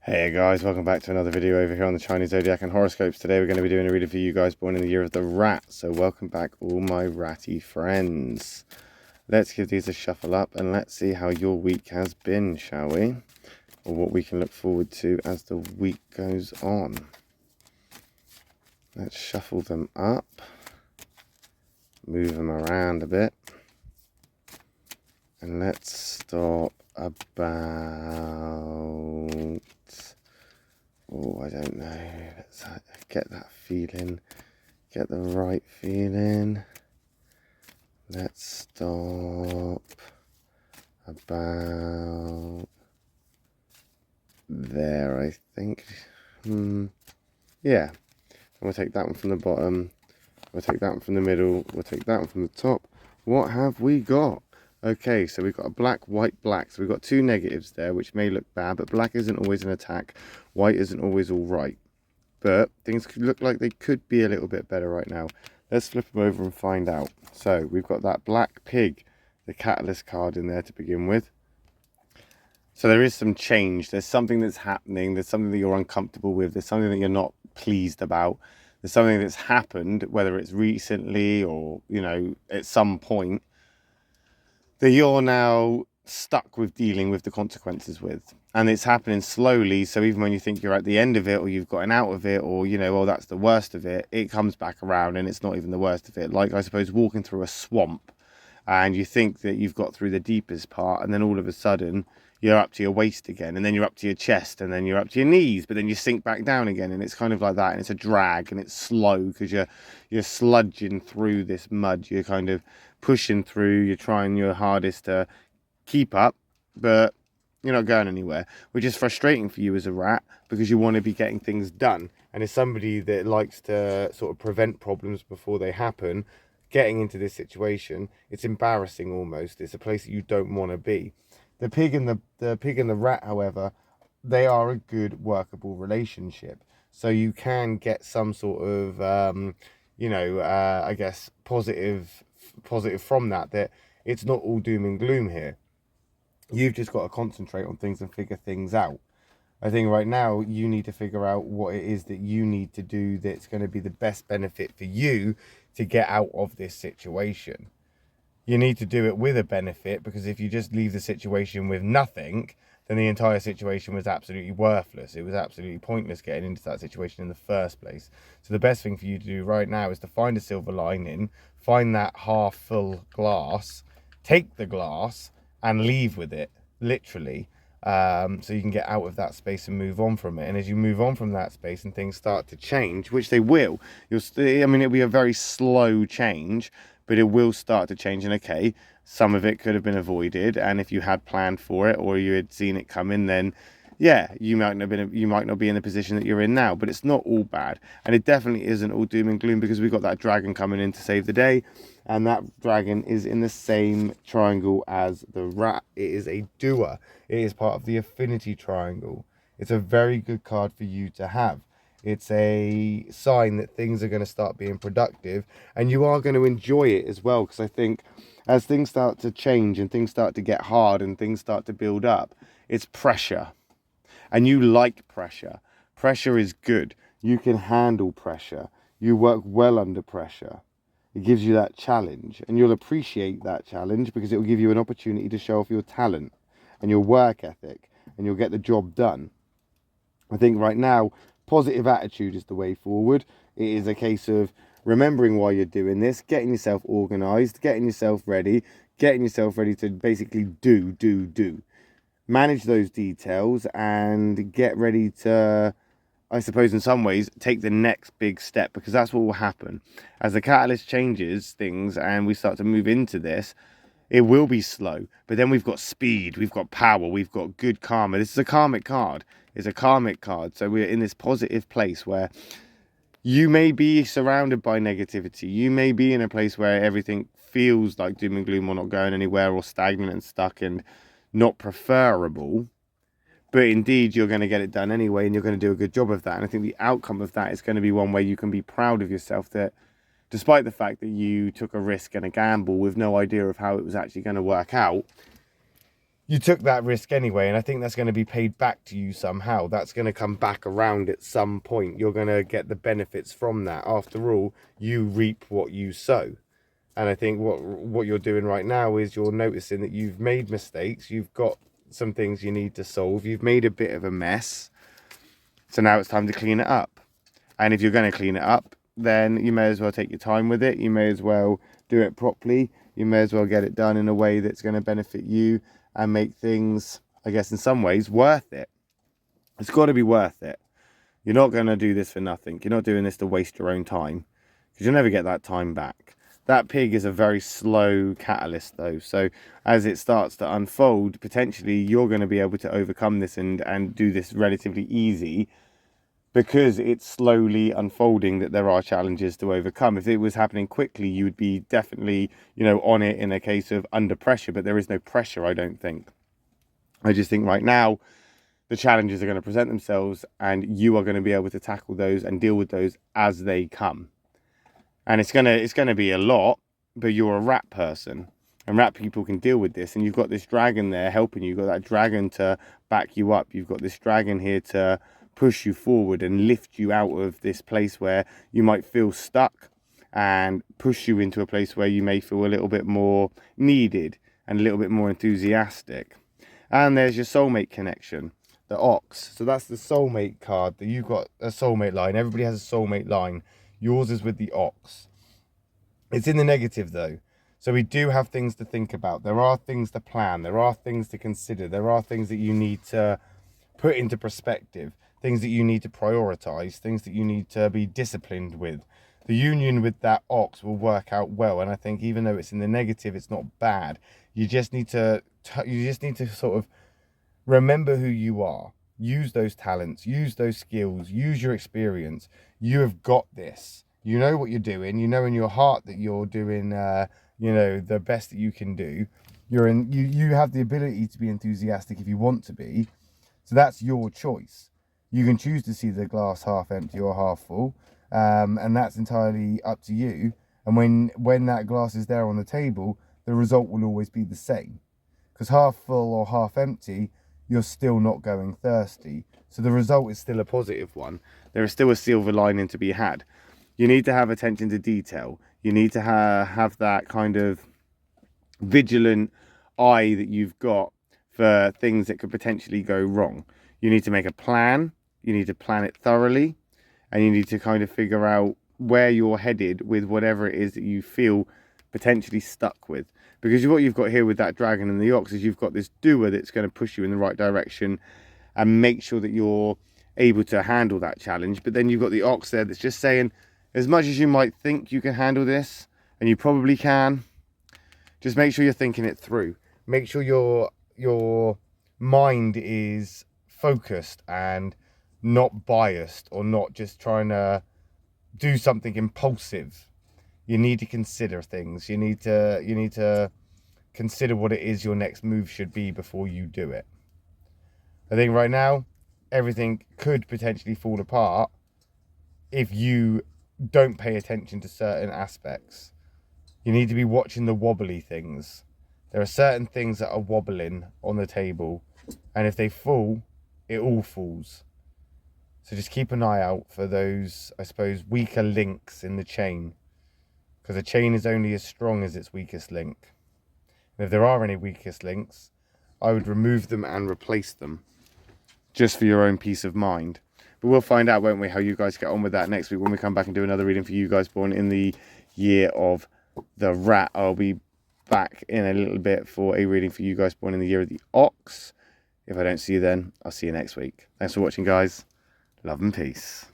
Hey guys, welcome back to another video over here on the Chinese Zodiac and horoscopes. Today we're going to be doing a reading for you guys born in the year of the rat. So welcome back all my ratty friends. Let's give these a shuffle up and let's see how your week has been, shall we? Or what we can look forward to as the week goes on. Let's shuffle them up. Move them around a bit. And let's start about... Oh, I don't know. Let's get that feeling. Get the right feeling. Let's stop about there, I think. Yeah. We'll take that one from the bottom. We'll take that one from the middle. We'll take that one from the top. What have we got? Okay, so we've got a black, white, black. So we've got two negatives there, which may look bad, but black isn't always an attack. White isn't always all right. But things could look like they could be a little bit better right now. Let's flip them over and find out. So we've got that black pig, the catalyst card in there to begin with. So there is some change. There's something that's happening. There's something that you're uncomfortable with. There's something that you're not pleased about. There's something that's happened, whether it's recently or, you know, at some point, that you're now stuck with dealing with the consequences with. And it's happening slowly, so even when you think you're at the end of it, or you've gotten out of it, or, you know, well, that's the worst of it, it comes back around and it's not even the worst of it. Like, I suppose, walking through a swamp, and you think that you've got through the deepest part, and then all of a sudden, you're up to your waist again, and then you're up to your chest, and then you're up to your knees, but then you sink back down again, and it's kind of like that, and it's a drag, and it's slow, because you're sludging through this mud, you're kind of pushing through, you're trying your hardest to keep up, but you're not going anywhere, which is frustrating for you as a rat, because you want to be getting things done, and as somebody that likes to sort of prevent problems before they happen, getting into this situation, it's embarrassing almost. It's a place that you don't want to be. The pig and the rat, however, they are a good workable relationship. So you can get some sort of, I guess, positive from that it's not all doom and gloom here. You've just got to concentrate on things and figure things out. I think right now you need to figure out what it is that you need to do that's going to be the best benefit for you to get out of this situation. You need to do it with a benefit, because if you just leave the situation with nothing, then the entire situation was absolutely worthless. It was absolutely pointless getting into that situation in the first place. So the best thing for you to do right now is to find a silver lining, find that half full glass, take the glass and leave with it, literally. So you can get out of that space and move on from it. And as you move on from that space and things start to change, which they will, it'll be a very slow change, but it will start to change. And okay, some of it could have been avoided, and if you had planned for it or you had seen it coming, then yeah, you might not be in the position that you're in now. But it's not all bad, and it definitely isn't all doom and gloom, because we've got that dragon coming in to save the day, and that dragon is in the same triangle as the rat. It is a doer. It is part of the affinity triangle. It's a very good card for you to have. It's a sign that things are going to start being productive, and you are going to enjoy it as well, because I think as things start to change and things start to get hard and things start to build up, it's pressure. And you like pressure. Pressure is good. You can handle pressure. You work well under pressure. It gives you that challenge, and you'll appreciate that challenge, because it will give you an opportunity to show off your talent and your work ethic, and you'll get the job done. I think right now, positive attitude is the way forward. It is a case of remembering why you're doing this, getting yourself organized, getting yourself ready to basically do. Manage those details and get ready to, I suppose in some ways, take the next big step, because that's what will happen. As the catalyst changes things and we start to move into this, it will be slow, but then we've got speed, we've got power, we've got good karma. This is a karmic card. It's a karmic card. So we're in this positive place where you may be surrounded by negativity. You may be in a place where everything feels like doom and gloom, or not going anywhere, or stagnant and stuck and not preferable. But indeed, you're going to get it done anyway, and you're going to do a good job of that. And I think the outcome of that is going to be one where you can be proud of yourself, that despite the fact that you took a risk and a gamble with no idea of how it was actually going to work out, you took that risk anyway, and I think that's going to be paid back to you somehow. That's going to come back around at some point. You're going to get the benefits from that. After all, you reap what you sow. And I think what you're doing right now is you're noticing that you've made mistakes. You've got some things you need to solve. You've made a bit of a mess. So now it's time to clean it up. And if you're going to clean it up, then you may as well take your time with it. You may as well do it properly. You may as well get it done in a way that's going to benefit you and make things, I guess, in some ways, worth it. It's got to be worth it. You're not going to do this for nothing. You're not doing this to waste your own time, because you'll never get that time back. That pig is a very slow catalyst, though. So as it starts to unfold, potentially you're going to be able to overcome this and do this relatively easy, because it's slowly unfolding that there are challenges to overcome. If it was happening quickly, you would be definitely, on it in a case of under pressure, but there is no pressure, I don't think. I just think right now, the challenges are going to present themselves, and you are going to be able to tackle those and deal with those as they come. And it's gonna be a lot, but you're a rat person, and rat people can deal with this. And you've got this dragon there helping you. You've got that dragon to back you up. You've got this dragon here to push you forward and lift you out of this place where you might feel stuck, and push you into a place where you may feel a little bit more needed and a little bit more enthusiastic. And there's your soulmate connection, the ox. So that's the soulmate card, that you've got a soulmate line. Everybody has a soulmate line. Yours is with the ox. It's in the negative, though. So we do have things to think about. There are things to plan. There are things to consider. There are things that you need to put into perspective. Things that you need to prioritize. Things that you need to be disciplined with. The union with that ox will work out well. And I think even though it's in the negative, it's not bad. You just need to sort of remember who you are. Use those talents, use those skills, use your experience. You have got this. You know what you're doing. You know in your heart that you're doing, the best that you can do. You have the ability to be enthusiastic if you want to be. So that's your choice. You can choose to see the glass half empty or half full, and that's entirely up to you. And when that glass is there on the table, the result will always be the same. Because half full or half empty, you're still not going thirsty. So the result is still a positive one. There is still a silver lining to be had. You need to have attention to detail. You need to have that kind of vigilant eye that you've got for things that could potentially go wrong. You need to make a plan. You need to plan it thoroughly. And you need to kind of figure out where you're headed with whatever it is that you feel potentially stuck with. Because what you've got here with that dragon and the ox is you've got this doer that's going to push you in the right direction and make sure that you're able to handle that challenge. But then you've got the ox there that's just saying, as much as you might think you can handle this, and you probably can, just make sure you're thinking it through. Make sure your mind is focused and not biased, or not just trying to do something impulsive. You need to consider things. You need to consider what it is your next move should be before you do it. I think right now, everything could potentially fall apart if you don't pay attention to certain aspects. You need to be watching the wobbly things. There are certain things that are wobbling on the table, and if they fall, it all falls. So just keep an eye out for those, I suppose, weaker links in the chain. Because a chain is only as strong as its weakest link. And if there are any weakest links, I would remove them and replace them, just for your own peace of mind. But we'll find out, won't we, how you guys get on with that next week when we come back and do another reading for you guys born in the year of the rat. I'll be back in a little bit for a reading for you guys born in the year of the ox. If I don't see you then, I'll see you next week. Thanks for watching, guys. Love and peace.